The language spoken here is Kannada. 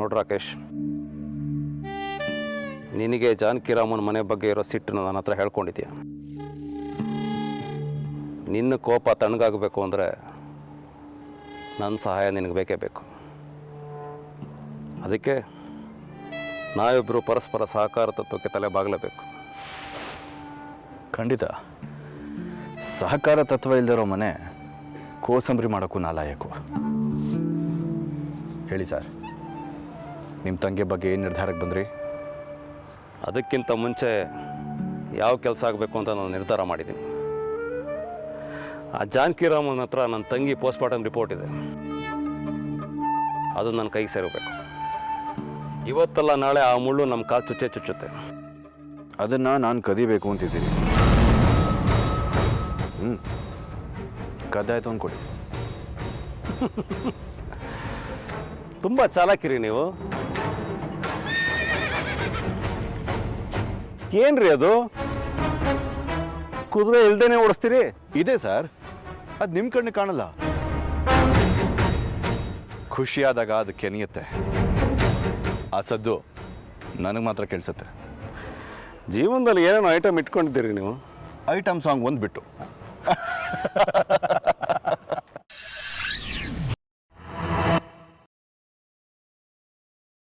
ನೋಡು ರಾಕೇಶ್, ನಿನಗೆ ಜಾನಕಿರಾಮನ್ ಮನೆ ಬಗ್ಗೆ ಇರೋ ಸಿಟ್ಟನ್ನು ನನ್ನ ಹತ್ರ ಹೇಳ್ಕೊಂಡಿದ್ದೀಯ. ನಿನ್ನ ಕೋಪ ತಣ್ಣಗಾಗಬೇಕು ಅಂದರೆ ನನ್ನ ಸಹಾಯ ನಿನಗೆ ಬೇಕೇ ಬೇಕು. ಅದಕ್ಕೆ ನಾವಿಬ್ಬರು ಪರಸ್ಪರ ಸಹಕಾರ ತತ್ವಕ್ಕೆ ತಲೆ ಬಾಗಲೇಬೇಕು. ಖಂಡಿತ. ಸಹಕಾರ ತತ್ವ ಇಲ್ದಿರೋ ಮನೆ ಕೋಸಂಬರಿ ಮಾಡೋಕ್ಕೂ ನಾಲಾಯಕು. ಹೇಳಿ ಸರ್, ನಿಮ್ಮ ತಂಗಿ ಬಗ್ಗೆ ಏನು ನಿರ್ಧಾರಕ್ಕೆ ಬಂದ್ರಿ? ಅದಕ್ಕಿಂತ ಮುಂಚೆ ಯಾವ ಕೆಲಸ ಆಗಬೇಕು ಅಂತ ನಾನು ನಿರ್ಧಾರ ಮಾಡಿದ್ದೀನಿ. ಆ ಜಾನಕಿರಾಮನ್ ಹತ್ರ ನನ್ನ ತಂಗಿ ಪೋಸ್ಟ್ಮಾರ್ಟಮ್ ರಿಪೋರ್ಟ್ ಇದೆ, ಅದು ನನ್ನ ಕೈಗೆ ಸೇರಬೇಕು. ಇವತ್ತಲ್ಲ ನಾಳೆ ಆ ಮುಳ್ಳು ನಮ್ಮ ಕಾಲು ಚುಚ್ಚುತ್ತೆ. ಅದನ್ನು ನಾನು ಕದಿಬೇಕು ಅಂತಿದ್ದೀನಿ. ಕದ್ದಾಯ್ತು ಅಂದ್ಕೊಡಿ. ತುಂಬ ಚಾಲಾಕಿರಿ ನೀವು. ಏನ್ರಿ ಅದು? ಕುದುರೆ ಇಲ್ದೇನೆ ಓಡಿಸ್ತೀರಿ? ಇದೆ ಸರ್, ಅದು ನಿಮ್ಮ ಕಣ್ಣು ಕಾಣಲ್ಲ. ಖುಷಿಯಾದಾಗ ಅದು ಕೆನೆಯುತ್ತೆ. ಆ ಸದ್ದು ನನಗೆ ಮಾತ್ರ ಕೇಳಿಸುತ್ತೆ. ಜೀವನದಲ್ಲಿ ಏನೇನೋ ಐಟಮ್ ಇಟ್ಕೊಂಡಿದ್ದೀರಿ ನೀವು. ಐಟಮ್ ಸಾಂಗ್ ಒಂದು ಬಿಟ್ಟು